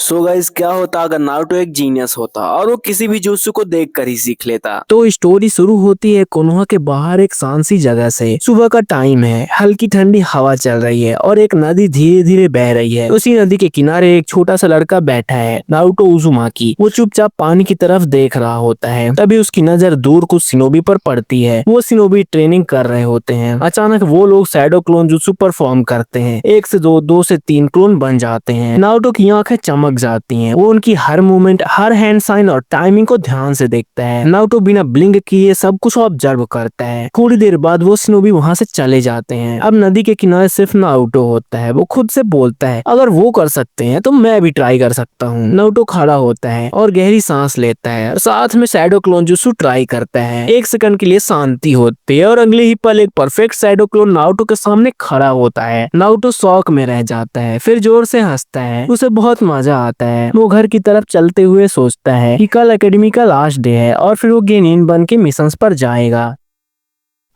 So guys, क्या होता अगर नारुतो एक जीनियस होता और वो किसी भी jutsu को देख कर ही सीख लेता। तो स्टोरी शुरू होती है कोनोहा के बाहर एक शांति जगह से। सुबह का टाइम है, हल्की ठंडी हवा चल रही है और एक नदी धीरे धीरे बह रही है। उसी नदी के किनारे एक छोटा सा लड़का बैठा है, नारुतो उज़ुमाकी। वो चुपचाप पानी की तरफ देख रहा होता है। तभी उसकी नजर दूर कुछ शिनोबी पर पड़ती है। वो शिनोबी ट्रेनिंग कर रहे होते हैं। अचानक वो लोग शैडो क्लोन जुत्सु परफॉर्म करते हैं। 1 से 2, 2 से 3 क्लोन बन जाते हैं। नारुतो की आंखें चमक जाती हैं। वो उनकी हर मूवमेंट, हर हैंड साइन और टाइमिंग को ध्यान से देखता है। नारुतो बिना ब्लिंक किए सब कुछ ऑब्जर्व करता है। थोड़ी देर बाद वो शिनोबी वहाँ से चले जाते हैं। अब नदी के किनारे सिर्फ नारुतो होता है। वो खुद से बोलता है, अगर वो कर सकते हैं तो मैं भी ट्राई कर सकता हूँ। नारुतो खड़ा होता है और गहरी सांस लेता है और साथ में शैडो क्लोन जुत्सु ट्राई करता है। 1 सेकंड के लिए शांति होती है और अगले ही पल एक परफेक्ट शैडो क्लोन नारुतो के सामने खड़ा होता है। नारुतो शॉक में रह जाता है, फिर जोर से हंसता है। उसे बहुत मजा आता है। वो घर की तरफ चलते हुए सोचता है कि कल एकेडमी का लास्ट डे है और फिर वो गेनिन बन के मिशंस पर जाएगा।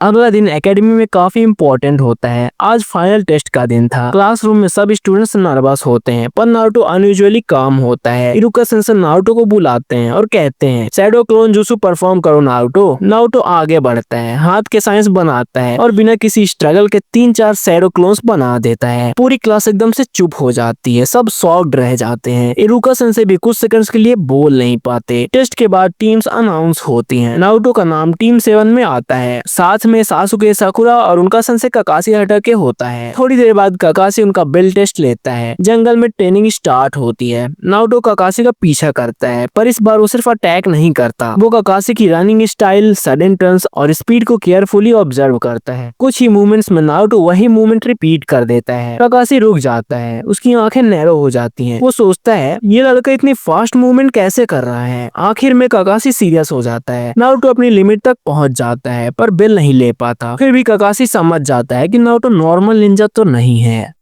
अगला दिन एकेडमी में काफी इम्पोर्टेंट होता है। आज फाइनल टेस्ट का दिन था। क्लासरूम में सब स्टूडेंट्स नर्वस होते हैं, पर नारुतो अनयूजुअली काम होता है। इरुका सेंसेई नारुतो को बुलाते हैं और कहते हैं, शैडो क्लोन जुत्सु परफॉर्म करो नारुतो। नारुतो आगे बढ़ता है, हाथ के साइंस बनाता है और बिना किसी स्ट्रगल के 3-4 शैडो क्लोन्स बना देता है। पूरी क्लास एकदम से चुप हो जाती है। सब शॉक्ड रह जाते हैं। इरुका सेंसेई भी कुछ सेकंड्स के लिए बोल नहीं पाते। टेस्ट के बाद टीम्स अनाउंस होती हैं। नारुतो का नाम टीम 7 में आता है। साथ में सासुके, साकुरा और उनका सेंसेई काकाशी हटके होता है। थोड़ी देर बाद काकाशी उनका बेल टेस्ट लेता है। जंगल में ट्रेनिंग स्टार्ट होती है। नारुतो काकाशी का पीछा करता है, पर इस बार वो सिर्फ अटैक नहीं करता। वो काकाशी की रनिंग स्टाइल, सडन टर्न्स और स्पीड को केयरफुली ऑब्जर्व करता है। कुछ ही मूवमेंट्स में नारुतो वही मूवमेंट रिपीट कर देता है। काकाशी रुक जाता है, उसकी आंखें नैरो हो जाती हैं। वो सोचता है, ये लड़का इतनी फास्ट मूवमेंट कैसे कर रहा है। आखिर में काकाशी सीरियस हो जाता है। नारुतो अपनी लिमिट तक पहुंच जाता है, पर बेल नहीं ले पाता। फिर भी काकाशी समझ जाता है कि नारुतो नॉर्मल निंजा तो नहीं है।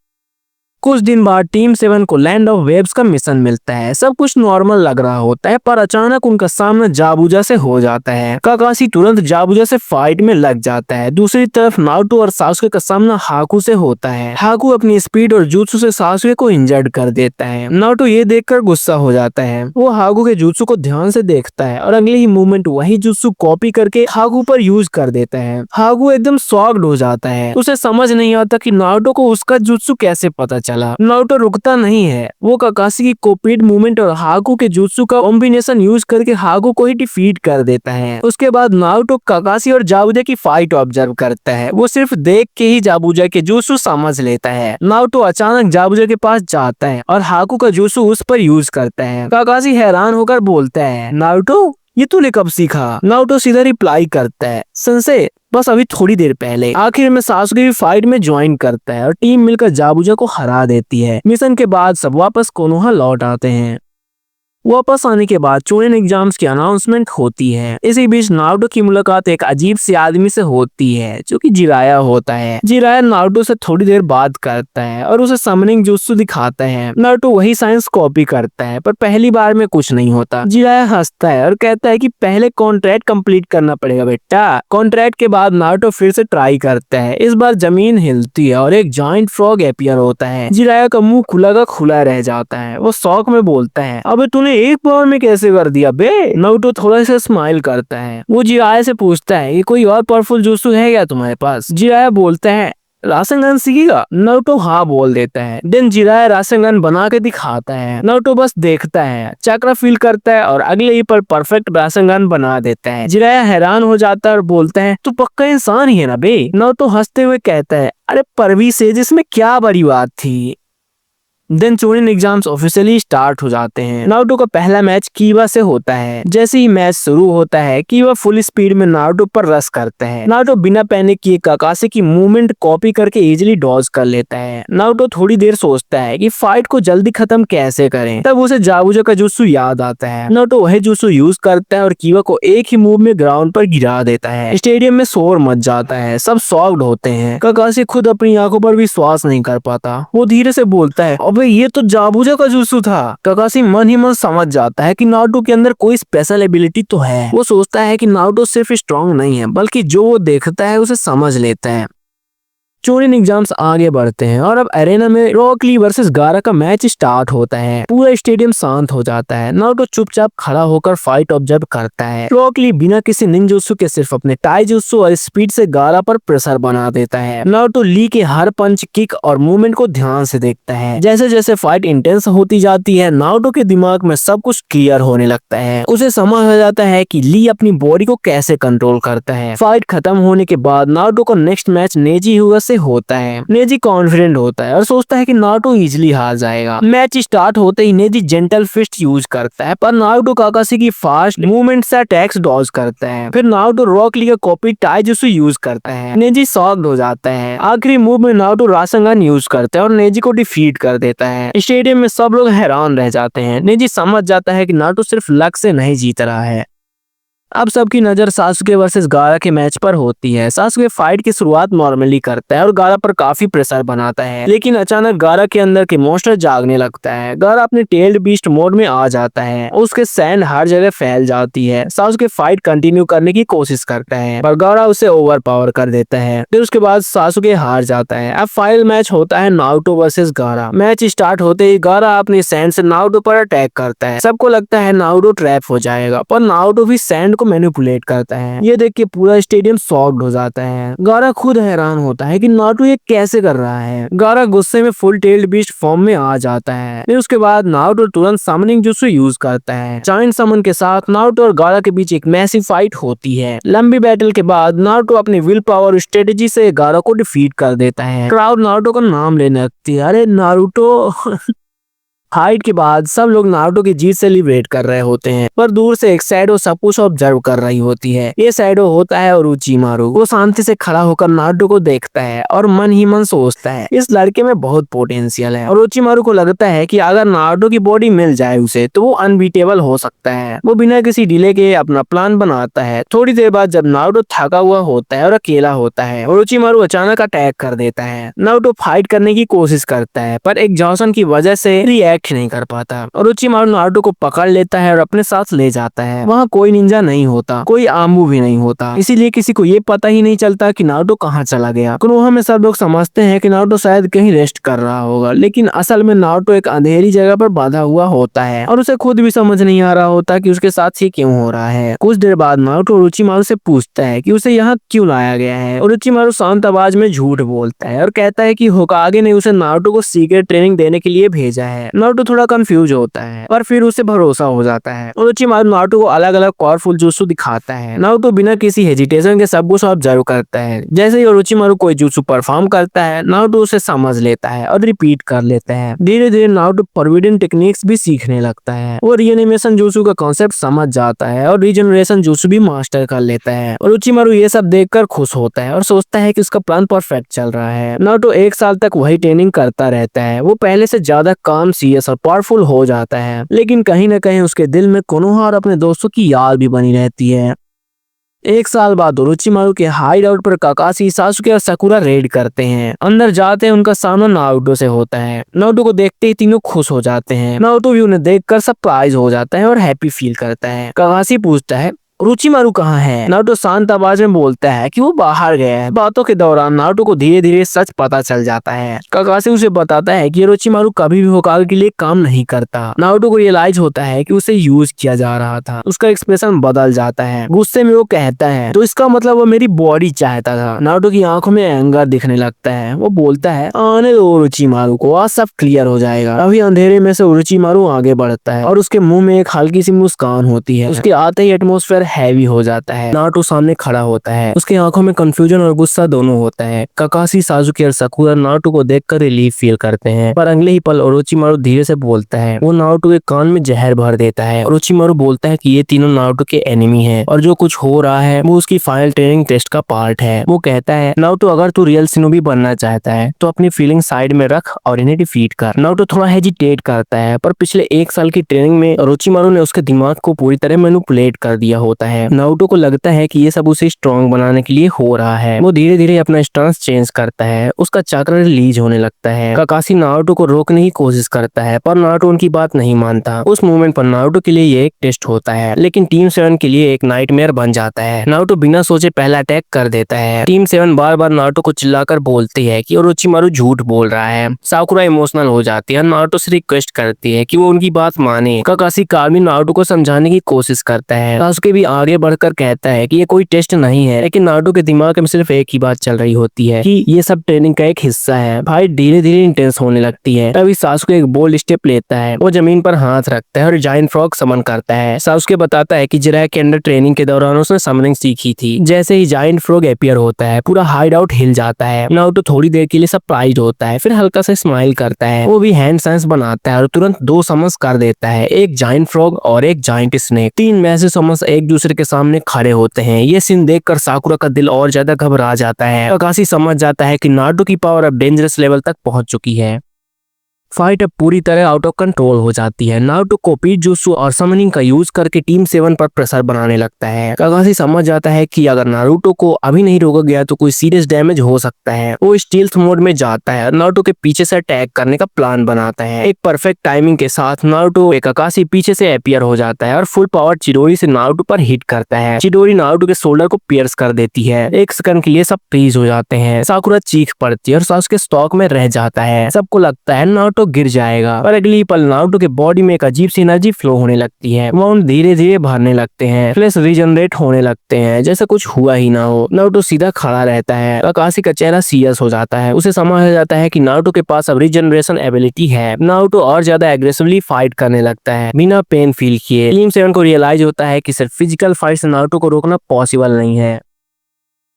कुछ दिन बाद टीम 7 को लैंड ऑफ वेव्स का मिशन मिलता है। सब कुछ नॉर्मल लग रहा होता है, पर अचानक उनका सामना जाबुजा से हो जाता है। काकाशी तुरंत जाबुजा से फाइट में लग जाता है। दूसरी तरफ नारुतो और सासुके का सामना हाकू से होता है। हाकू अपनी स्पीड और जुत्सु से सासुके को इंजर्ड कर देता है। नारुतो ये देखकर गुस्सा हो जाता है। वो हाकू के जुत्सु को ध्यान से देखता है और अगले ही मूवमेंट वही जुत्सु कॉपी करके हाकू पर यूज कर देता है। हाकू एकदम शॉक्ड हो जाता है। उसे समझ नहीं आता कि नारुतो को उसका जुत्सु कैसे पता चला। नारुतो रुकता नहीं है। वो काकाशी की कॉपीड मूवमेंट और हाकू के जुत्सु का कॉम्बिनेशन यूज करके हाकू को ही डिफीट कर देता है। उसके बाद नारुतो काकाशी और जाबुजा की फाइट ऑब्जर्व करता है। वो सिर्फ देख के ही जाबुजा के जुत्सु समझ लेता है। नारुतो अचानक जाबुजा के पास जाता है और हाकू का जुत्सु उस पर यूज करता है। काकाशी हैरान होकर बोलता है, नारुतो ये तूने कब सीखा? नारुतो सीधा रिप्लाई करता है, सेंसेई बस अभी थोड़ी देर पहले। आखिर में सासुके भी फाइट में ज्वाइन करता है और टीम मिलकर जाबुजा को हरा देती है। मिशन के बाद सब वापस कोनोहा लौट आते हैं। वापस आने के बाद चोनेन एग्जाम्स की अनाउंसमेंट होती है। इसी बीच नारुतो की मुलाकात एक अजीब से आदमी से होती है, जो कि जिराया होता है। जिराया नारुतो से थोड़ी देर बात करता है और उसे समनिंग जुत्सु दिखाता है। नारुतो वही साइंस कॉपी करता है, पर पहली बार में कुछ नहीं होता। जिराया हंसता है और कहता है कि पहले कॉन्ट्रैक्ट कंप्लीट करना पड़ेगा बेटा। कॉन्ट्रैक्ट के बाद नारुतो फिर से ट्राई करता है। इस बार जमीन हिलती है और एक जाइंट फ्रॉग अपीयर होता है। जिराया का मुंह खुला का खुला रह जाता है। वो शौक में बोलता है, अबे तूने एक बार में कैसे कर दिया बे? नारुतो थोड़ा सा स्माइल करता है। वो जिराया से पूछता है कि कोई और पावरफुल जुत्सु है क्या तुम्हारे पास? जिराया बोलता है, रासेंगन सीखेगा? नारुतो हाँ बोल देता है। देन जिराया रासेंगन बना के दिखाता है। नारुतो बस देखता है, चक्र फील करता है और अगले ही पर परफेक्ट रासेंगन बना देता है। जिराया हैरान हो जाता है और बोलता है, तू पक्का इंसान ही है ना बे? नारुतो हंसते हुए कहता है, अरे परवी से जिसमें क्या बड़ी बात थी। देन चोनेन एग्जाम्स ऑफिशियली स्टार्ट हो जाते हैं। नारुतो का पहला मैच कीवा से होता है। जैसे ही मैच शुरू होता है, कीवा फुल स्पीड में नारुतो पर रश करता है। नारुतो बिना पैनिक किए काकाशी की मूवमेंट कॉपी करके इजीली डॉज कर लेता है। नारुतो थोड़ी देर सोचता है कि फाइट को जल्दी खत्म कैसे करें। तब उसे जाबुजा का जुत्सु याद आता है। नारुतो वही जुत्सु यूज करता है और कीवा को एक ही मूव में ग्राउंड पर गिरा देता है। स्टेडियम में शोर मच जाता है। सब शॉक्ड होते हैं। काकाशी खुद अपनी आंखों पर विश्वास नहीं कर पाता। वो धीरे से बोलता है, अबे ये तो जाबुजा का जुत्सु था। काकाशी मन ही मन समझ जाता है कि नारुतो के अंदर कोई स्पेशल एबिलिटी तो है। वो सोचता है कि नारुतो सिर्फ स्ट्रॉन्ग नहीं है, बल्कि जो वो देखता है उसे समझ लेता है। चोरिन एग्जाम्स आगे बढ़ते हैं और अब अरेना में रॉक ली वर्सेस गारा का मैच स्टार्ट होता है। पूरा स्टेडियम शांत हो जाता है। नारुतो चुपचाप खड़ा होकर फाइट ऑब्जर्व करता है। रॉक ली बिना किसी निंजुत्सु के सिर्फ अपने टाइजुत्सु और स्पीड से गारा पर प्रेशर बना देता है। नारुतो ली के हर पंच, किक और मूवमेंट को ध्यान से देखता है। जैसे जैसे फाइट इंटेंस होती जाती है, नारुतो के दिमाग में सब कुछ क्लियर होने लगता है। उसे समझ आ जाता है कि ली अपनी बॉडी को कैसे कंट्रोल करता है। फाइट खत्म होने के बाद नारुतो का नेक्स्ट मैच नेजी हुआ से होता है। नेजी कॉन्फिडेंट होता है और सोचता है कि नारुतो इजीली हार जाएगा। मैच स्टार्ट होते ही नेजी जेंटल फिस्ट यूज करता है, पर नारुतो काकाशी की फास्ट मूवमेंट से अटैक्स डॉज करता है। फिर नारुतो रॉक ली का कॉपी टाइजुत्सु यूज करता है। नेजी शॉक्ड हो जाता है। आखिरी मूव में नारुतो रासेंगन यूज करता है और नेजी को डिफीट कर देता है। स्टेडियम में सब लोग हैरान रह जाते हैं। नेजी समझ जाता है कि नारुतो सिर्फ लक से नहीं जीत रहा है। अब सबकी नजर सासुके वर्सेस गारा के मैच पर होती है। सासुके फाइट की शुरुआत नॉर्मली करता है और गारा पर काफी प्रेशर बनाता है, लेकिन अचानक गारा के अंदर के मॉन्स्टर जागने लगता है। गारा अपने टेल्ड बीस्ट मोड में आ जाता है। उसके सैंड हर जगह फैल जाती है। सासुके फाइट कंटिन्यू करने की कोशिश करता है, पर गारा उसे ओवर पावर कर देता है। फिर उसके बाद सासुके हार जाता है। अब फाइनल मैच होता है नारुतो वर्सेस गारा। मैच स्टार्ट होते ही गारा अपनी सैंड से नारुतो पर अटैक करता है। सबको लगता है नारुतो ट्रैप हो जाएगा, पर नारुतो भी सैंड को मैनिपुलेट करता है। ये देख के पूरा स्टेडियम शॉक्ड हो जाता है। गारा खुद हैरान होता है कि नारुतो ये कैसे कर रहा है। गारा गुस्से में फुल टेल्ड बीस्ट फॉर्म में आ जाता है। फिर उसके बाद नारुतो तुरंत समनिंग जुत्सु यूज करता है। जायंट समन के साथ नारुतो और गारा के बीच एक मैसिव फाइट होती है। लंबी बैटल के बाद नारुतो अपनी विल पावर और स्ट्रेटेजी से गारा को डिफीट कर देता है। क्राउड नारुतो का नाम लेने लगती है। अरे नारुतो फाइट के बाद सब लोग नारुतो की जीत सेलिब्रेट कर रहे होते हैं, पर दूर से एक शैडो सब कुछ ऑब्जर्व कर रही होती है। ये शैडो होता है ओरोचिमारू। वो शांति से खड़ा होकर नारुतो को देखता है और मन ही मन सोचता है इस लड़के में बहुत पोटेंशियल है। ओरोचिमारू को लगता है कि अगर नारुतो की बॉडी मिल जाए उसे तो वो अनबीटेबल हो सकता है। वो बिना किसी डिले के अपना प्लान बनाता है। थोड़ी देर बाद जब नारुतो थका हुआ होता है और अकेला होता है, ओरोचिमारू अचानक अटैक कर देता है। नारुतो फाइट करने की कोशिश करता है, पर एग्जॉशन की वजह से रिएक्ट नहीं कर पाता। ओरोचिमारू नारुतो को पकड़ लेता है और अपने साथ ले जाता है। वहाँ कोई निंजा नहीं होता, कोई आमू भी नहीं होता, इसीलिए किसी को ये पता ही नहीं चलता कि नारुतो कहाँ चला गया। कोनोहा में सब लोग समझते हैं कि नारुतो शायद कहीं रेस्ट कर रहा होगा, लेकिन असल में नारुतो एक अंधेरी जगह पर बांधा हुआ होता है और उसे खुद भी समझ नहीं आ रहा होता कि उसके साथ ही क्यों हो रहा है। कुछ देर बाद नारुतो ओरोचिमारू से पूछता है कि उसे यहाँ क्यों लाया गया है। ओरोचिमारू शांत आवाज में झूठ बोलता है और कहता है कि होकागे ने उसे नारुतो को सीक्रेट ट्रेनिंग देने के लिए भेजा है। नारुतो थोड़ा कंफ्यूज होता है, पर फिर उसे भरोसा हो जाता है। ओरोचिमारू नारुतो को अलग अलग पावरफुल जुत्सु दिखाता है। नारुतो बिना किसी हेजिटेशन के सब कुछ ऑब्जर्व करता है। जैसे ही ओरोचिमारू कोई जुत्सु परफॉर्म करता है, नारुतो उसे समझ लेता है और रिपीट कर लेता है। धीरे धीरे नारुतो फॉरबिडन टेक्निक्स भी सीखने लगता है। वो रीएनिमेशन जुत्सु का कॉन्सेप्ट समझ जाता है और रीजनरेशन जुत्सु भी मास्टर कर लेता है। ओरोचिमारू ये सब देखकर खुश होता है और सोचता है कि उसका प्लान परफेक्ट चल रहा है। नारुतो 1 साल तक वही ट्रेनिंग करता रहता है। वो पहले से ज्यादा काम, सीरियस और पावरफुल हो जाता है, लेकिन कहीं न कहीं उसके दिल में कोनोहा और अपने दोस्तों की याद भी बनी रहती है। 1 साल बाद ओरोचिमारू के हाइड आउट पर काकाशी, सासुके और साकुरा रेड करते हैं। अंदर जाते हैं उनका सामना नारुतो से होता है। नारुतो को देखते ही तीनों खुश हो जाते हैं। नारुतो भी उन्हें देखकर सरप्राइज हो जाता है और हैप्पी फील करता है। काकाशी पूछता है ओरोचिमारू कहाँ है। नारुतो शांत आवाज में बोलता है कि वो बाहर गया है। बातों के दौरान नारुतो को धीरे धीरे सच पता चल जाता है। काकाशी उसे बताता है कि ओरोचिमारू कभी भी होकागे के लिए काम नहीं करता। नारुतो को रियलाइज होता है कि उसे यूज किया जा रहा था। उसका एक्सप्रेशन बदल जाता है। गुस्से में वो कहता है तो इसका मतलब वो मेरी बॉडी चाहता था। नारुतो की आंखों में एंगर दिखने लगता है। वो बोलता है आने दो ओरोचिमारू को, आज सब क्लियर हो जाएगा। अभी अंधेरे में से ओरोचिमारू आगे बढ़ता है और उसके मुंह में एक हल्की सी मुस्कान होती है। उसके आते ही एटमॉस्फेयर हैवी हो जाता है। नारुतो सामने खड़ा होता है। उसकी आंखों में कंफ्यूजन और गुस्सा दोनों होता है। काकाशी, सासुके और साकुरा नारुतो को देखकर रिलीफ फील करते हैं, पर अगले ही पल ओरोचिमारू धीरे से बोलता है। वो नारुतो के कान में जहर भर देता है। ओरोचिमारू बोलता है कि ये तीनों नारुतो के एनिमी हैं और जो कुछ हो रहा है वो उसकी फाइनल ट्रेनिंग टेस्ट का पार्ट है। वो कहता है नारुतो अगर तू रियल शिनोबी बनना चाहता है तो अपनी फीलिंग साइड में रख और इन्हें डिफीट कर। नारुतो थोड़ा हेजिटेट करता है, पर पिछले 1 साल की ट्रेनिंग में ओरोचिमारू ने उसके दिमाग को पूरी तरह मैनिपुलेट कर दिया होता होता है। नारुतो को लगता है कि ये सब उसे स्ट्रॉन्ग बनाने के लिए हो रहा है। वो धीरे धीरे अपना स्टांस चेंज करता है। उसका चक्र रिलीज होने लगता है। काकाशी नारुतो को रोकने की कोशिश करता है पर नारुतो उनकी बात नहीं मानता। उस मोमेंट पर नारुतो के लिए ये एक टेस्ट होता है लेकिन टीम 7 के लिए एक नाइटमेयर बन जाता है। नारुतो बिना सोचे पहला अटैक कर देता है। टीम 7 बार बार नारुतो को चिल्लाकर बोलती है कि ओरोचिमारू झूठ बोल रहा है। साकुरा इमोशनल हो जाती है। नारुतो से रिक्वेस्ट करती है कि वो उनकी बात माने। काकाशी कामी नारुतो को समझाने की कोशिश करता है। सासुके भी आगे बढ़कर कहता है कि ये कोई टेस्ट नहीं है, लेकिन नारुतो के दिमाग में सिर्फ एक ही बात चल रही होती है कि ये सब ट्रेनिंग का एक हिस्सा है। फाइट धीरे धीरे इंटेंस होने लगती है। तभी सासुके एक बोल्ड स्टेप लेता है। वो जमीन पर हाथ रखता है और जायंट फ्रॉग समन करता है। सासुके बताता है कि जिराय के अंडर ट्रेनिंग के दौरान उसने समनिंग सीखी थी। जैसे ही जायंट फ्रॉग अपीयर होता है पूरा हाइड आउट हिल जाता है। नारुतो थोड़ी देर के लिए सरप्राइज्ड होता है, फिर हल्का सा स्माइल करता है। वो भी हैंड साइंस बनाता है और तुरंत 2 समन्स कर देता है, एक जायंट फ्रॉग और एक जायंट स्नेक। 3 मैसिव समन्स एक दूसरे के सामने खड़े होते हैं। ये सीन देखकर साकुरा का दिल और ज्यादा घबरा जाता है। काकाशी समझ जाता है कि नारुतो की पावर अब डेंजरस लेवल तक पहुंच चुकी है। फाइट अब पूरी तरह आउट ऑफ कंट्रोल हो जाती है। नारुतो कोपी जुत्सु और समनिंग का यूज करके टीम 7 पर प्रेशर बनाने लगता है। काकाशी समझ जाता है कि अगर नारुतो को अभी नहीं रोका गया तो कोई सीरियस डैमेज हो सकता है। वो स्टील्थ मोड में जाता है और नारुतो के पीछे से अटैक करने का प्लान बनाता है। एक परफेक्ट टाइमिंग के साथ नारुतो काकाशी पीछे से अपीयर हो जाता है और फुल पावर चिडोरी से नारुतो पर हिट करता है। चिडोरी नारुतो के शोल्डर को पियर्स कर देती है। एक सेकंड के लिए सब फ्रीज हो जाते हैं। साकुरा चीख पड़ती है और सासुके स्टॉक में रह जाता है। सबको लगता है नारुतो गिर जाएगा पर अगली पल नारुतो के बॉडी में एक अजीब सी एनर्जी फ्लो होने लगती है। वाउंड धीरे धीरे भरने लगते हैं। फ्लैश रीजनरेट होने लगते हैं जैसे कुछ हुआ ही ना हो। नारुतो सीधा खड़ा रहता है। काकाशी का चेहरा सीरियस हो जाता है। उसे समझ आ जाता है कि नारुतो के पास अब रीजनरेशन एबिलिटी है। नारुतो और ज्यादा एग्रेसिवली फाइट करने लगता है बिना पेन फील किए। टीम 7 को रियलाइज होता है कि सिर्फ फिजिकल फाइट से नारुतो को रोकना पॉसिबल नहीं है।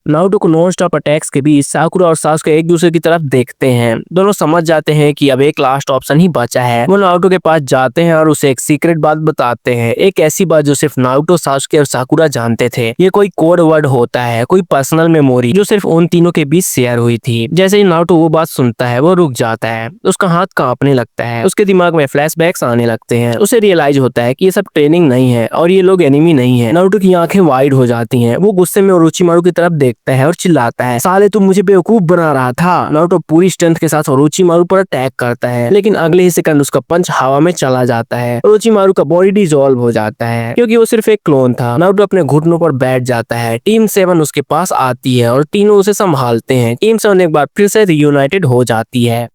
नारुतो को नॉन स्टॉप अटैक्स के बीच साकुरा और सासुके एक दूसरे की तरफ देखते हैं। दोनों समझ जाते हैं कि अब एक लास्ट ऑप्शन ही बचा है। वो नारुतो के पास जाते हैं और उसे एक सीक्रेट बात बताते हैं, एक ऐसी बात जो सिर्फ नारुतो, सासुके और साकुरा जानते थे। ये कोई कोड वर्ड होता है, कोई पर्सनल मेमोरी जो सिर्फ उन तीनों के बीच शेयर हुई थी। जैसे ही नारुतो वो बात सुनता है वो रुक जाता है। उसका हाथ कांपने लगता है। उसके दिमाग में फ्लैशबैक्स आने लगते हैं। उसे रियलाइज होता है कि ये सब ट्रेनिंग नहीं है और ये लोग एनिमी नहीं है। नारुतो की आंखें वाइड हो जाती हैं। वो गुस्से में ओरोचिमारू की तरफ देखता है और चिल्लाता है, साले तुम मुझे बेवकूफ बना रहा था। नारुतो पूरी स्ट्रेंथ के साथ ओरोचिमारू पर अटैक करता है लेकिन अगले ही सेकंड उसका पंच हवा में चला जाता है। ओरोचिमारू का बॉडी डिसॉल्व हो जाता है क्योंकि वो सिर्फ एक क्लोन था। नारुतो अपने घुटनों पर बैठ जाता है। टीम 7 उसके पास आती है और तीनों उसे संभालते हैं। टीम 7 एक बार फिर से रियूनाइटेड हो जाती है।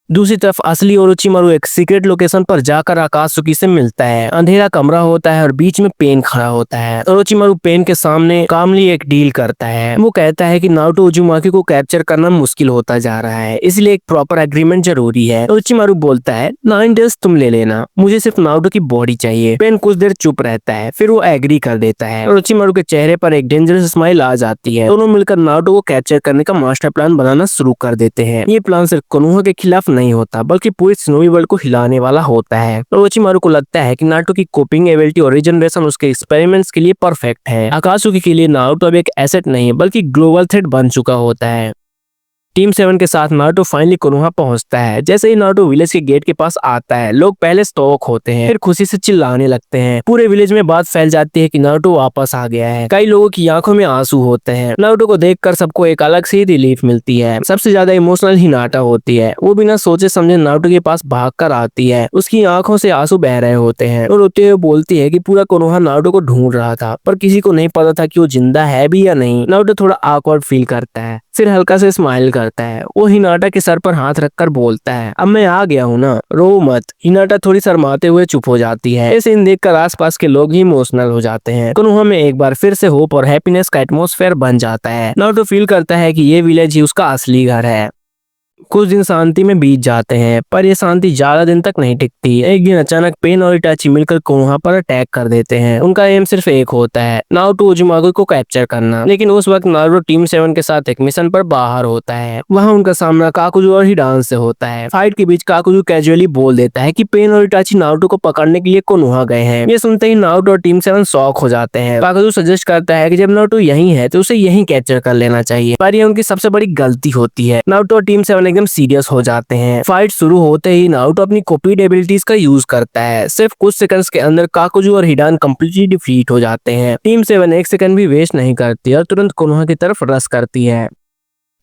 दूसरी तरफ असली ओरोचिमारू एक सीक्रेट लोकेशन पर जाकर आकात्सुकी से मिलता है। अंधेरा कमरा होता है और बीच में पेन खड़ा होता है। ओरोचिमारू पेन के सामने कामली एक डील करता है। वो कहता है कि नारुतो उजुमाकी को कैप्चर करना मुश्किल होता जा रहा है, इसलिए एक प्रॉपर एग्रीमेंट जरूरी है। ओरोचिमारू बोलता है 9 डेज तुम ले लेना, मुझे सिर्फ नारुतो की बॉडी चाहिए। पेन कुछ देर चुप रहता है, फिर वो एग्री कर देता है। ओरोचिमारू के चेहरे पर एक डेंजरस स्माइल आ जाती है। दोनों मिलकर नारुतो को कैप्चर करने का मास्टर प्लान बनाना शुरू कर देते हैं। ये प्लान सिर्फ कोनोहा के खिलाफ नहीं होता बल्कि पूरी स्नोवी वर्ल्ड को हिलाने वाला होता है। ओरोचिमारू को लगता है कि नारुतो की कोपिंग एबिलिटी और रीजनरेशन उसके एक्सपेरिमेंट्स के लिए परफेक्ट है। आकात्सुकी के लिए नारुतो अब एक एसेट नहीं बल्कि ग्लोबल थ्रेट बन चुका होता है। टीम 7 के साथ नारुतो फाइनली कोनोहा पहुंचता है। जैसे ही नारुतो विलेज के गेट के पास आता है, लोग पहले स्टॉक होते हैं, फिर खुशी से चिल्लाने लगते हैं। पूरे विलेज में बात फैल जाती है कि नारुतो वापस आ गया है। कई लोगों की आंखों में आंसू होते हैं। नारुतो को देखकर सबको एक अलग सी रिलीफ मिलती है। सबसे ज्यादा इमोशनल हिनाटा होती है। वो बिना सोचे समझे नारुतो के पास भागकर आती है। उसकी आंखों से आंसू बह रहे होते हैं और रोते हुए बोलती है कि पूरा कोनोहा नारुतो को ढूंढ रहा था पर किसी को नहीं पता था कि वो जिंदा है भी या नहीं। नारुतो थोड़ा ऑकवर्ड फील करता है, फिर हल्का से स्माइल करता है। वो हिनाटा के सर पर हाथ रखकर बोलता है, अब मैं आ गया हूँ ना, रो मत। हिनाटा थोड़ी शर्माते हुए चुप हो जाती है। इस सीन देखकर आसपास के लोग ही इमोशनल हो जाते हैं। कोनोहा में एक बार फिर से होप और हैप्पीनेस का एटमॉस्फेयर बन जाता है। नारुतो फील करता है कि ये विलेज ही उसका असली घर है। कुछ दिन शांति में बीत जाते हैं पर ये शांति ज्यादा दिन तक नहीं टिकती। एक दिन अचानक पेन और इटाची मिलकर कोनोहा पर अटैक कर देते हैं। उनका एम सिर्फ एक होता है, नारुतो उजुमाकी को कैप्चर करना। लेकिन उस वक्त नारुतो टीम 7 के साथ एक मिशन पर बाहर होता है। वहाँ उनका सामना काकुजू और हिडान से होता है। फाइट के बीच काकुजू कैजुअली बोल देता है कि पेन और इटाची नारुतो को पकड़ने के लिए कोनोहा गए हैं। ये सुनते ही नारुतो और टीम 7 शॉक हो जाते हैं। काकुजू सजेस्ट करता है कि जब नारुतो यहीं है तो उसे यहीं कैप्चर कर लेना चाहिए, पर ये उनकी सबसे बड़ी गलती होती है। नारुतो और टीम 7 एकदम सीरियस हो जाते हैं। फाइट शुरू होते ही नारुतो अपनी कॉपीड एबिलिटीज का यूज करता है। सिर्फ कुछ सेकंड्स के अंदर काकुजू और हिडान कंप्लीटली डिफीट हो जाते हैं। टीम 7 एक सेकंड भी वेस्ट नहीं करती और तुरंत कोनोहा की तरफ रश करती है।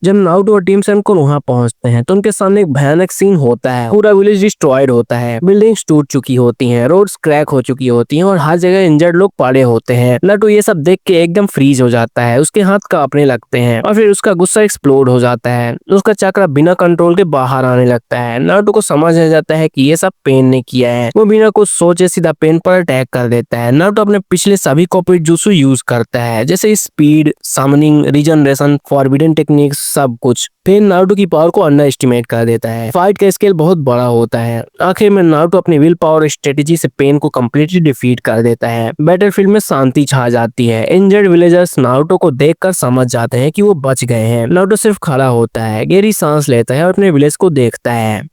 जब नारुतो और टीम 7 को वहां पहुंचते हैं तो उनके सामने एक भयानक सीन होता है। पूरा विलेज डिस्ट्रॉयड होता है, बिल्डिंग्स टूट चुकी होती हैं, रोड्स क्रैक हो चुकी होती हैं और हर जगह इंजर्ड लोग पड़े होते हैं। नारुतो ये सब देख के एकदम फ्रीज हो जाता है, उसके हाथ कांपने लगते हैं और फिर उसका गुस्सा एक्सप्लोड हो जाता है। उसका चक्र बिना कंट्रोल के बाहर आने लगता है। नारुतो को समझ आ जाता है कि ये सब पेन ने किया है। वो बिना कुछ सोचे सीधा पेन पर अटैक कर देता है। नारुतो अपने पिछले सभी कॉपीड जुत्सु यूज करता है, जैसे speed, summoning, regeneration, forbidden techniques, सब कुछ। पेन नारुतो की पावर को अंडर एस्टिमेट कर देता है। फाइट का स्केल बहुत बड़ा होता है। आखिर में नारुतो अपनी विल पावर स्ट्रेटेजी से पेन को कम्प्लीटली डिफीट कर देता है। बैटलफील्ड में शांति छा जाती है। इंजर्ड विलेजर्स नारुतो को देखकर समझ जाते हैं कि वो बच गए हैं। नारुतो सिर्फ खड़ा होता है, गहरी सांस लेता है और अपने विलेज को देखता है।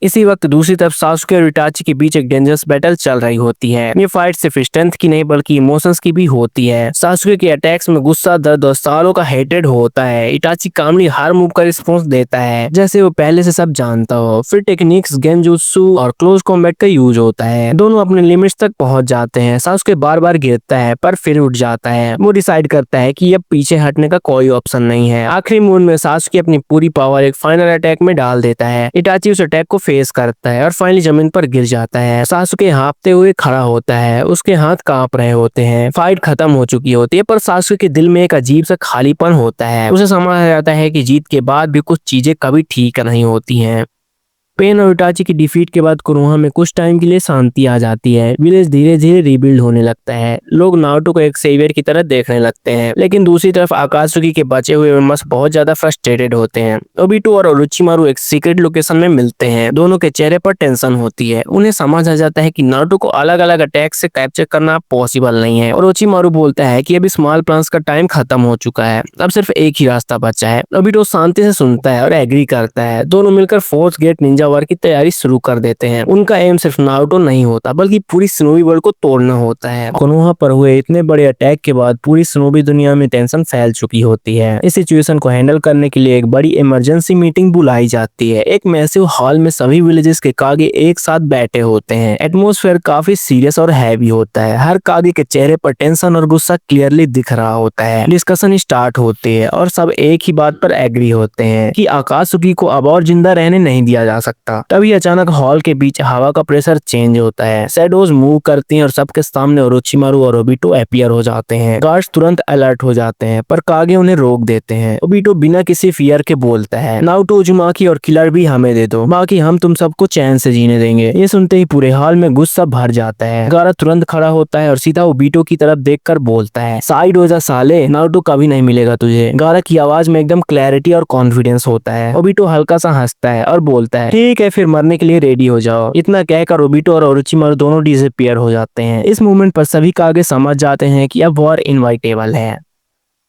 इसी वक्त दूसरी तरफ सासुके और इटाची के बीच एक डेंजरस बैटल चल रही होती है। ये फाइट सिर्फ स्ट्रेंथ की नहीं बल्कि इमोशंस की भी होती है। सासुके के अटैक्स में गुस्सा, दर्द और सालों का हेटेड होता है। इटाची कामली हर मूव का रिस्पॉन्स देता है जैसे वो पहले से सब जानता हो। फिर टेक्निक्स, गेंजुत्सु और क्लोज कॉम्बैट का यूज होता है। दोनों अपने लिमिट्स तक पहुंच जाते हैं। सासुके बार बार गिरता है पर फिर उठ जाता है। वो डिसाइड करता है कि अब पीछे हटने का कोई ऑप्शन नहीं है। आखिरी मूव में सासुके अपनी पूरी पावर एक फाइनल अटैक में डाल देता है। इटाची उस अटैक को फेस करता है और फाइनली जमीन पर गिर जाता है। सासुके हाँफते हुए खड़ा होता है, उसके हाथ कांप रहे होते हैं। फाइट खत्म हो चुकी होती है पर सासुके के दिल में एक अजीब सा खालीपन होता है। उसे समझ आ जाता है कि जीत के बाद भी कुछ चीजें कभी ठीक नहीं होती हैं। पेन और इटाची की डिफीट के बाद कोनोहा में कुछ टाइम के लिए शांति आ जाती है। विलेज धीरे धीरे रीबिल्ड होने लगता है। लोग नारुतो को एक सेवियर की तरह देखने लगते हैं। लेकिन दूसरी तरफ आकात्सुकी के बचे हुए मेंबर्स बहुत ज्यादा फ्रस्ट्रेटेड होते हैं। ओबिटो और ओरोचिमारू एक सीक्रेट लोकेशन में मिलते हैं। दोनों के चेहरे पर टेंशन होती है। उन्हें समझ आ जाता है कि नारुतो को अलग अलग अटैक से कैप्चर करना पॉसिबल नहीं है। ओरोचिमारू बोलता है कि अभी स्मॉल प्लान्स का टाइम खत्म हो चुका है, अब सिर्फ एक ही रास्ता बचा है। ओबिटो शांति से सुनता है और एग्री करता है। दोनों मिलकर फोर्थ गेट निंजा वार की तैयारी शुरू कर देते हैं। उनका एम सिर्फ नारुतो नहीं होता बल्कि पूरी स्नोवी वर्ल्ड को तोड़ना होता है। कोनोहा पर हुए इतने बड़े अटैक के बाद पूरी स्नोवी दुनिया में टेंशन फैल चुकी होती है। इस सिचुएशन को हैंडल करने के लिए एक बड़ी इमरजेंसी मीटिंग बुलाई जाती है। एक मैसिव हॉल में सभी विलेजेस के कागे एक साथ बैठे होते हैं। एटमॉस्फेयर काफी सीरियस और हैवी होता है। हर कागे के चेहरे पर टेंशन और गुस्सा क्लियरली दिख रहा होता है। डिस्कशन स्टार्ट होती है और सब एक ही बात पर एग्री होते हैं कि आकात्सुकी को अब और जिंदा रहने नहीं दिया जा सकता। तभी अचानक हॉल के बीच हवा का प्रेशर चेंज होता है। शैडोज मूव करती हैं और सबके सामने ओरोचिमारू और ओबिटो अपीयर हो जाते हैं। गार्ड्स तुरंत अलर्ट हो जाते हैं पर कागे उन्हें रोक देते हैं। ओबिटो बिना किसी फियर के बोलता है, नारुतो, उजुमाकी और किलर भी हमें दे दो, बाकी हम तुम सबको चैन से जीने देंगे। ये सुनते ही पूरे हॉल में गुस्सा भर जाता है। गारा तुरंत खड़ा होता है और सीधा ओबिटो की तरफ देखकर बोलता है, साइड हो जा साले, नारुतो कभी नहीं मिलेगा तुझे। गारा की आवाज में एकदम क्लैरिटी और कॉन्फिडेंस होता है। ओबिटो हल्का सा हंसता है और बोलता है, ठीक है फिर मरने के लिए रेडी हो जाओ। इतना कहकर ओबिटो और ओरोचिमारू दोनों डिसअपीयर हो जाते हैं। इस मूवमेंट पर सभी कागे समझ जाते हैं कि अब वॉर इनवाइटेबल है।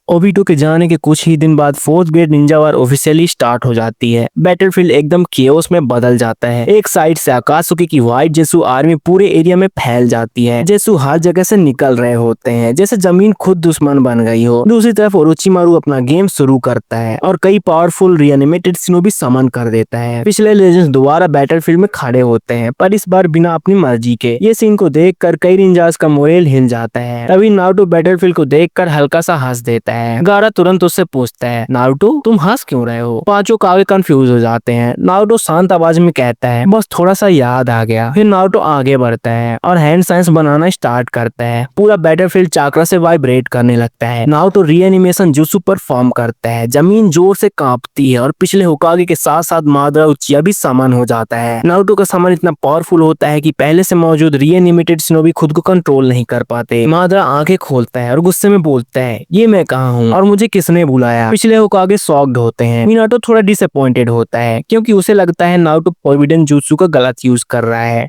ओबिटो के जाने के कुछ ही दिन बाद फोर्थ ग्रेड निंजा वार ऑफिशियली स्टार्ट हो जाती है। बैटलफील्ड एकदम केओस में बदल जाता है। एक साइड से आकात्सुकी की व्हाइट जेसु आर्मी पूरे एरिया में फैल जाती है। जेसु हर जगह से निकल रहे होते हैं जैसे जमीन खुद दुश्मन बन गई हो। दूसरी तरफ ओरोचिमारू अपना गेम शुरू करता है और कई पावरफुल रिएनिमेटेड शिनोबी समन कर देता है। पिछले लेजेंड्स दोबारा बैटलफील्ड में खड़े होते हैं पर इस बार बिना अपनी मर्जी के। ये सीन को देखकर कई निंजास का मोरेल हिल जाता है। तभी नारुतो बैटलफील्ड को देखकर हल्का सा हंस देता है। गारा तुरंत उससे पूछता है, नारुतो तुम हंस क्यों रहे हो? पांचों कागे कंफ्यूज हो जाते हैं। नारुतो शांत आवाज में कहता है, बस थोड़ा सा याद आ गया। फिर नारुतो आगे बढ़ता है और हैंड साइंस बनाना स्टार्ट करता है। पूरा बैटलफील्ड चाक्रा से वाइब्रेट करने लगता है। नारुतो रीएनिमेशन जुत्सु परफॉर्म करता है। जमीन जोर से कांपती है और पिछले होकागे के साथ साथ मादरा उचिया भी समन हो जाता है। नारुतो का समन इतना पावरफुल होता है कि पहले से मौजूद रीएनिमेटेड शिनोबी खुद को कंट्रोल नहीं कर पाते। मादरा आंखें खोलता है और गुस्से में बोलता है, ये मैं कहाँ हूँ और मुझे किसने बुलाया? पिछले होकागे शॉक्ड होते हैं। मिनाटो थोड़ा डिसअपॉइंटेड होता है क्योंकि उसे लगता है नारुतो फॉरबिडन जुत्सु का गलत यूज कर रहा है।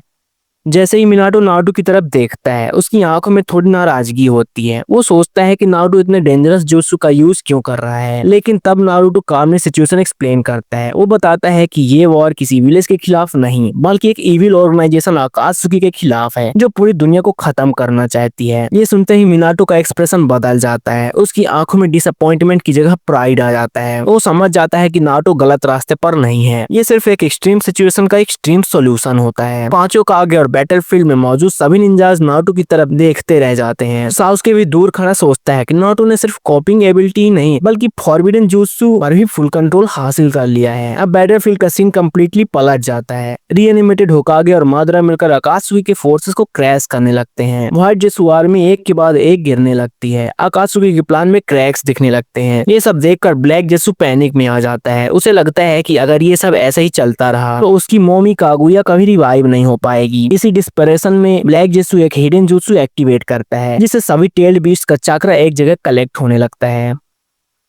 जैसे ही मिनाटो नारुतो की तरफ देखता है, उसकी आंखों में थोड़ी नाराजगी होती है। वो सोचता है कि नारुतो इतने डेंजरस jutsu का यूज क्यों कर रहा है, लेकिन तब नारुतो कामली सिचुएशन एक्सप्लेन करता है। वो बताता है कि ये वॉर किसी विलेज के खिलाफ नहीं, बल्कि एक इविल ऑर्गेनाइजेशन आकात्सुकी के खिलाफ है, जो पूरी दुनिया को खत्म करना चाहती है। ये सुनते ही मिनाटो का एक्सप्रेशन बदल जाता है। उसकी आंखों में डिसअपॉइंटमेंट की जगह प्राइड आ जाता है। वो समझ जाता है कि नारुतो गलत रास्ते पर नहीं है, ये सिर्फ एक एक्सट्रीम सिचुएशन का एक्सट्रीम सॉल्यूशन होता है। पांचों कागे और बैटलफील्ड में मौजूद सभी निंजाज नारुतो की तरफ देखते रह जाते हैं। सासुके भी दूर खड़ा सोचता है कि नारुतो ने सिर्फ कॉपिंग एबिलिटी ही नहीं, बल्कि फॉरबिडन जुत्सु पर भी फुल कंट्रोल हासिल कर लिया है। अब बैटलफील्ड का सीन कंप्लीटली पलट जाता है। रीएनिमेटेड होकागे और मादरा मिलकर आकात्सुकी के फोर्सेस को क्रैश करने लगते हैं। व्हाइट जुत्सु आर्मी एक के बाद एक गिरने लगती है। आकात्सुकी के प्लान में क्रैक्स दिखने लगते हैं। ये सब देखकर ब्लैक जुत्सु पैनिक में आ जाता है। उसे लगता है कि अगर ये सब ऐसे ही चलता रहा तो उसकी मोमी कागुया कभी रिवाइव नहीं हो पाएगी। इसी डिस्परेशन में ब्लैक जुत्सु एक हिडन जुत्सु एक्टिवेट करता है, जिससे सभी टेल्ड बीस्ट का चक्र एक जगह कलेक्ट होने लगता है।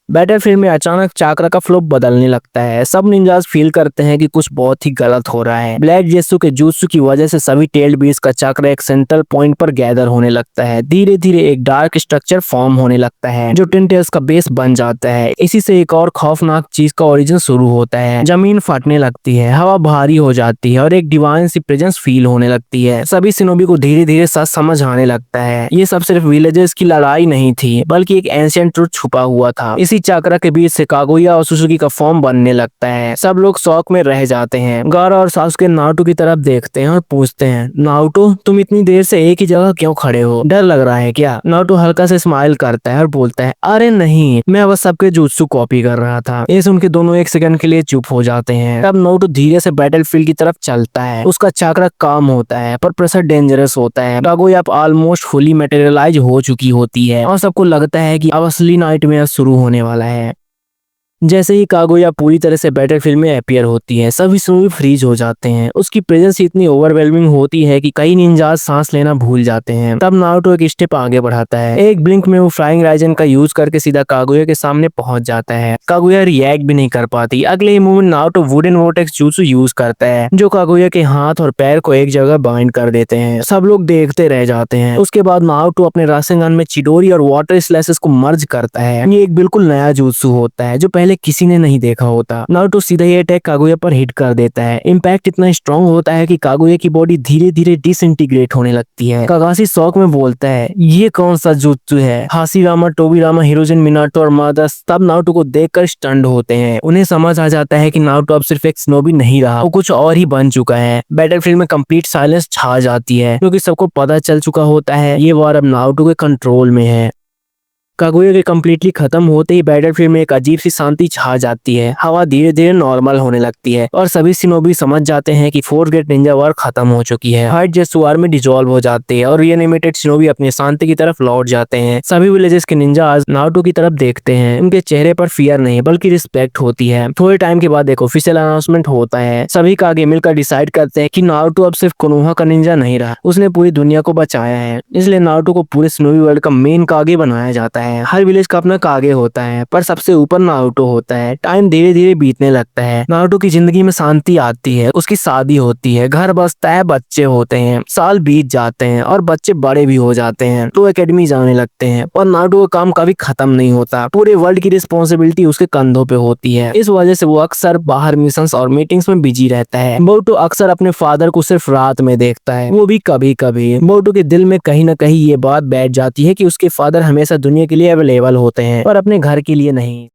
बैटलफील्ड में अचानक चाक्रा का फ्लो बदलने लगता है। सब निंजास फील करते हैं कि कुछ बहुत ही गलत हो रहा है। ब्लैक जेसु के जुत्सु की वजह से सभी टेल्ड बीस्ट का चक्र एक सेंट्रल पॉइंट पर गैदर होने लगता है। धीरे धीरे एक डार्क स्ट्रक्चर फॉर्म होने लगता है, जो टेन टेल्स का बेस बन जाता है। इसी से एक और खौफनाक चीज का ओरिजिन शुरू होता है। जमीन फटने लगती है, हवा भारी हो जाती है और एक डिवाइन सी प्रेजेंस फील होने लगती है। सभी शिनोबी को धीरे धीरे सच समझ आने लगता है। ये सब सिर्फ विलेजेस की लड़ाई नहीं थी, बल्कि एक एंशिएंट ट्रुथ छुपा हुआ था। इसी चक्र के बीच से कागुया और सुजुकी का फॉर्म बनने लगता है। सब लोग शौक में रह जाते हैं। गारा और सासुके नारुतो की तरफ देखते हैं और पूछते हैं, नारुतो तुम इतनी देर से एक ही जगह क्यों खड़े हो, डर लग रहा है क्या? नारुतो हल्का से स्माइल करता है और बोलता है, अरे नहीं, मैं बस सबके जुत्सु कॉपी कर रहा था। ये सुन के दोनों एक सेकंड के लिए चुप हो जाते हैं। तब नारुतो धीरे से बैटलफील्ड की तरफ चलता है। उसका चक्र काम होता है, पर प्रेशर डेंजरस होता है। कागुया अब ऑलमोस्ट फुली मटेरियलाइज हो चुकी होती है और सबको लगता है कि अब असली नाइटमेयर शुरू होने वाला है। जैसे ही कागुया पूरी तरह से बैटलफील्ड में अपीयर होती है, सभी शिनोबी फ्रीज हो जाते हैं। उसकी प्रेजेंस इतनी ओवरवेलमिंग होती है कि कई निंजाज सांस लेना भूल जाते हैं। तब नारुतो एक स्टेप आगे बढ़ाता है। एक ब्लिंक में वो फ्लाइंग राइजन का यूज करके सीधा कागुया के सामने पहुंच जाता है। कागुया रिएक्ट भी नहीं कर पाती। अगले ही movement Naruto wooden vortex jutsu use करता है, जो कागुया के हाथ और पैर को एक जगह बाइंड कर देते हैं। सब लोग देखते रह जाते हैं। उसके बाद नारुतो अपने रासेंगन में चिडोरी और वाटर स्लैशेस को मर्ज करता है। ये एक बिल्कुल नया जुत्सु होता है, जो पहले किसी ने नहीं देखा होता। नारुतो सीधा ही अटैक कागुया पर हिट कर देता है। इम्पैक्ट इतना स्ट्रॉन्ग होता है कि कागुया की बॉडी धीरे धीरे डिसइंटीग्रेट होने लगती है। कागाशी शौक में बोलता है, ये कौन सा जुत्सु है? हाशिरामा, टोबिरामा, हिरोजिन, मिनाटो और मादस तब नारुतो को देखकर स्टन्ड होते हैं। उन्हें समझ आ जाता है कि नारुतो अब सिर्फ एक शिनोबी नहीं रहा, वो कुछ और ही बन चुका है। बैटलफील्ड में कंप्लीट साइलेंस छा जाती है, क्योंकि सबको पता चल चुका होता है ये वॉर अब नारुतो के कंट्रोल में है। कागुया के कम्प्लीटली खत्म होते ही बैटलफील्ड में एक अजीब सी शांति छा जाती है। हवा धीरे धीरे नॉर्मल होने लगती है और सभी शिनोबी समझ जाते हैं कि फोर्थ ग्रेट निंजा वॉर खत्म हो चुकी है। व्हाइट जुत्सु वॉर में डिसॉल्व हो जाते हैं और रीएनिमेटेड शिनोबी अपनी शांति की तरफ लौट जाते हैं। सभी विलेजेस के निंजा आज नारुतो की तरफ देखते हैं। उनके चेहरे पर फियर नहीं, बल्कि रिस्पेक्ट होती है। थोड़े टाइम के बाद एक ऑफिशियल अनाउंसमेंट होता है। सभी कागे मिलकर डिसाइड करते हैं कि नारुतो अब सिर्फ कोनोहा का निंजा नहीं रहा, उसने पूरी दुनिया को बचाया है। इसलिए नारुतो को पूरे शिनोबी वर्ल्ड का मेन कागे बनाया जाता है। हर विलेज का अपना कागे होता है, पर सबसे ऊपर नारुतो होता है। टाइम धीरे धीरे बीतने लगता है। नारुतो की जिंदगी में शांति आती है, उसकी शादी होती है, घर बसता है, बच्चे होते हैं। साल बीत जाते हैं और बच्चे बड़े भी हो जाते हैं, तो एकेडमी जाने लगते हैं। पर नारुतो का काम कभी खत्म नहीं होता। पूरे वर्ल्ड की रिस्पॉन्सिबिलिटी उसके कंधों पे होती है। इस वजह से वो अक्सर बाहर मिशंस और मीटिंग्स में बिजी रहता है। बोरुतो अक्सर अपने फादर को सिर्फ रात में देखता है, वो भी कभी कभी। बोरुतो के दिल में कहीं न कहीं ये बात बैठ जाती है कि उसके फादर हमेशा दुनिया के लिए अवेलेबल होते हैं, पर अपने घर के लिए नहीं।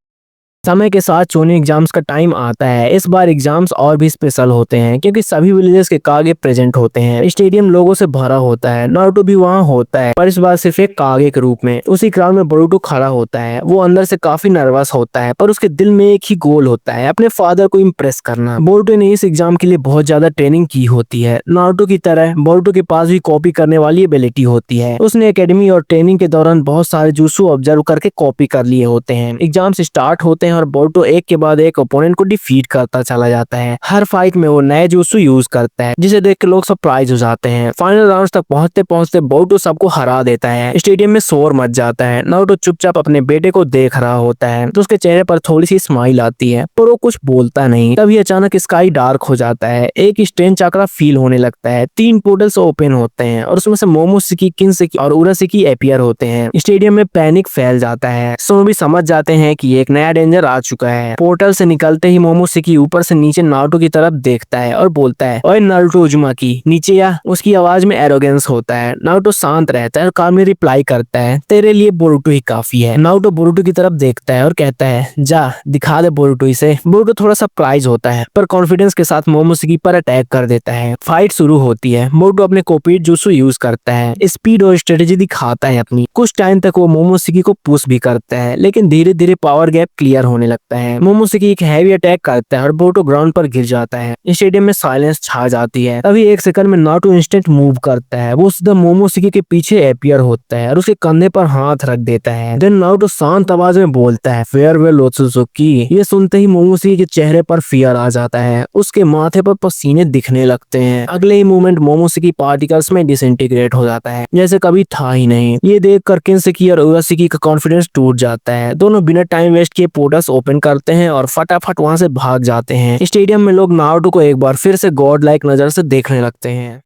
समय के साथ चोनी एग्जाम्स का टाइम आता है। इस बार एग्जाम्स और भी स्पेशल होते हैं, क्योंकि सभी विलेजेस के कागे प्रेजेंट होते हैं। स्टेडियम लोगों से भरा होता है। नारुतो भी वहाँ होता है, पर इस बार सिर्फ एक कागे के रूप में। उसी क्राउड में बोरुतो खड़ा होता है। वो अंदर से काफी नर्वस होता है, पर उसके दिल में एक ही गोल होता है, अपने फादर को इम्प्रेस करना। बोरुतो ने इस एग्जाम के लिए बहुत ज्यादा ट्रेनिंग की होती है। नारुतो की तरह बोरुतो के पास भी कॉपी करने वाली एबिलिटी होती है। उसने एकेडमी और ट्रेनिंग के दौरान बहुत सारे जुत्सु ऑब्जर्व करके कॉपी कर लिए होते हैं। एग्जाम्स स्टार्ट होते हैं और बोरुतो एक के बाद एक ओपोनेंट को डिफीट करता चला जाता है। हर फाइट में वो नए जुत्सु यूज करता है जिसे देख के लोग सरप्राइज हो जाते हैं। फाइनल राउंड तक पहुंचते पहुंचते बोरुतो सबको हरा देता है। स्टेडियम में शोर मच जाता है। नारुतो चुपचाप अपने बेटे को देख रहा होता है तो उसके चेहरे पर थोड़ी सी स्माइल आती है पर वो कुछ बोलता नहीं। तभी अचानक स्काई डार्क हो जाता है। एक स्ट्रेंज चक्रा फील होने लगता है। 3 पोर्टल्स ओपन होते हैं और उसमें से मोमोशिकी, किन्सेकी और उराशिकी अपीयर होते हैं। स्टेडियम में पैनिक फैल जाता है। सोनोबी समझ जाते हैं कि एक नया डेंजर आ चुका है। पोर्टल से निकलते ही मोमोशिकी ऊपर से नीचे नारुतो की तरफ देखता है और बोलता है, ओए नारुतो उजुमाकी, नीचे आ। उसकी आवाज में एरोगेंस होता है। नारुतो शांत रहता है और कामली रिप्लाई करता है, तेरे लिए बोरुतो ही काफी है। नारुतो बोरुतो की तरफ देखता है और कहता है, जा दिखा दे बोरुतो इसे। बोरुतो थोड़ा सरप्राइज होता है पर कॉन्फिडेंस के साथ मोमोशिकी पर अटैक कर देता है। फाइट शुरू होती है। बोरुतो अपने कोपीट जुत्सु यूज करता है। स्पीड और स्ट्रेटेजी दिखाता है अपनी। कुछ टाइम तक वो मोमोशिकी को पुश भी करता है लेकिन धीरे धीरे पावर गैप क्लियर होने लगता है। मोमोशिकी एक हैवी अटैक करता है और बोरुतो ग्राउंड पर गिर जाता है। स्टेडियम में साइलेंस छा जाती है। तभी एक सेकंड में नारुतो इंस्टेंट मूव करता है। वो सीधा मोमोशिकी के पीछे अपीयर होता है और उसके कंधे पर हाथ रख देता है। देन नारुतो शांत आवाज में बोलता है, फेयरवेल ओत्सुजुकी। ये सुनते ही मोमोशिकी के चेहरे पर फियर आ जाता है। उसके माथे पर पसीने दिखने लगते हैं। अगले ही मोमेंट मोमोशिकी पार्टिकल्स में डिसइंटीग्रेट हो जाता है जैसे कभी था ही नहीं। ये देखकर किन्सेकी और उराशिकी का कॉन्फिडेंस टूट जाता है। दोनों बिना टाइम वेस्ट किए पोर्टल्स ओपन करते हैं और फटाफट वहां से भाग जाते हैं। स्टेडियम में लोग नारुतो को एक बार फिर से गॉड लाइक नजर से देखने लगते हैं।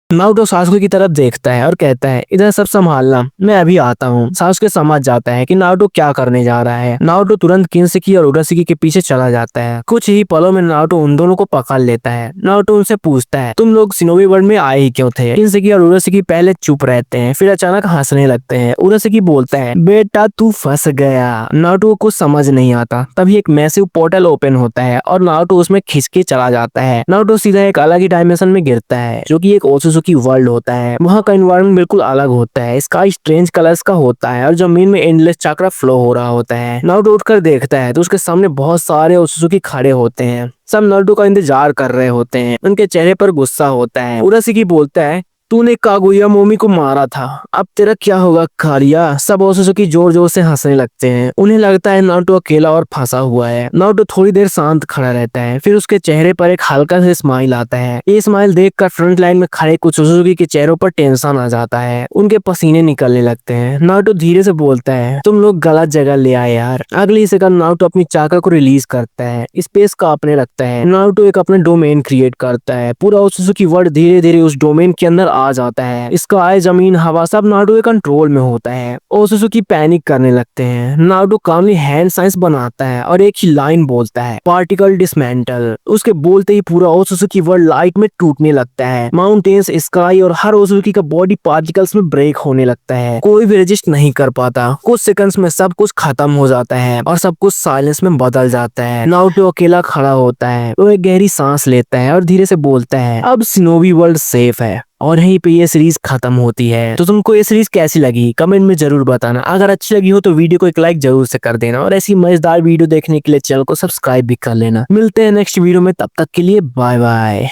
नारुतो सासुके की तरफ देखता है और कहता है, इधर सब संभालना, मैं अभी आता हूँ। सासुके समझ जाता है कि नारुतो क्या करने जा रहा है। नारुतो तुरंत किन्सेकी और उराशिकी के पीछे चला जाता है। कुछ ही पलों में नारुतो उन दोनों को पकड़ लेता है। नारुतो उनसे पूछता है, तुम लोग शिनोबी वर्ल्ड में आए ही क्यों थे? किन्सेकी और उराशिकी पहले चुप रहते हैं फिर अचानक हंसने लगते हैं। उराशिकी बोलता है, बेटा तू फंस गया। नारुतो को कुछ समझ नहीं आता। तभी एक मैसिव पोर्टल ओपन होता है और नारुतो उसमें खिंच के चला जाता है। नारुतो सीधा एक अलग ही डायमेंशन में गिरता है जो कि एक ओत्सुजुकी वर्ल्ड होता है। वहाँ का एनवायरनमेंट बिल्कुल अलग होता है। स्काई स्ट्रेंज कलर्स का होता है और जमीन में एंडलेस चक्रा फ्लो हो रहा होता है। नारुतो उठकर देखता है तो उसके सामने बहुत सारे ओत्सुजुकी खड़े होते हैं। सब नारुतो का इंतजार कर रहे होते हैं। उनके चेहरे पर गुस्सा होता है। उराशिकी बोलता है, तूने कागुया मोमी को मारा था, अब तेरा क्या होगा कारिया? सब ओत्सुजुकी जोर जोर से हंसने लगते हैं। उन्हें लगता है नारुतो अकेला और फंसा हुआ है। नारुतो थोड़ी देर शांत खड़ा रहता है फिर उसके चेहरे पर एक हल्का सा स्माइल आता है। ये स्माइल देखकर फ्रंट लाइन में खड़े कुछ ओत्सुजुकी के चेहरों पर टेंशन आ जाता है। उनके पसीने निकलने लगते हैं। नारुतो धीरे से बोलता है, तुम लोग गलत जगह ले आए यार। अगली सेकंड नारुतो अपनी चाका को रिलीज करता है। स्पेस कांपने लगता है। नारुतो एक अपने डोमेन क्रिएट करता है। पूरा ओत्सुजुकी वर्ल्ड धीरे धीरे उस डोमेन के अंदर आ जाता है। स्काई, जमीन, हवा सब नारुतो के कंट्रोल में होता है। ओत्सुजुकी पैनिक करने लगते हैं। नारुतो कामली हैंड साइंस बनाता है और एक ही लाइन बोलता है, पार्टिकल डिसमेंटल। उसके बोलते ही पूरा ओत्सुजुकी वर्ल्ड लाइट में टूटने लगता है। माउंटेन्स, स्काई और हर ओत्सुजुकी का बॉडी पार्टिकल्स में ब्रेक होने लगता है। कोई भी रेजिस्ट नहीं कर पाता। कुछ सेकंड्स में सब कुछ खत्म हो जाता है और सब कुछ साइलेंस में बदल जाता है। नारुतो अकेला खड़ा होता है। वो एक गहरी सांस लेता है और धीरे से बोलता है, अब शिनोबी वर्ल्ड सेफ है। और यहीं पे ये सीरीज खत्म होती है। तो तुमको ये सीरीज कैसी लगी कमेंट में जरूर बताना। अगर अच्छी लगी हो तो वीडियो को एक लाइक जरूर से कर देना और ऐसी मजेदार वीडियो देखने के लिए चैनल को सब्सक्राइब भी कर लेना। मिलते हैं नेक्स्ट वीडियो में, तब तक के लिए बाय बाय।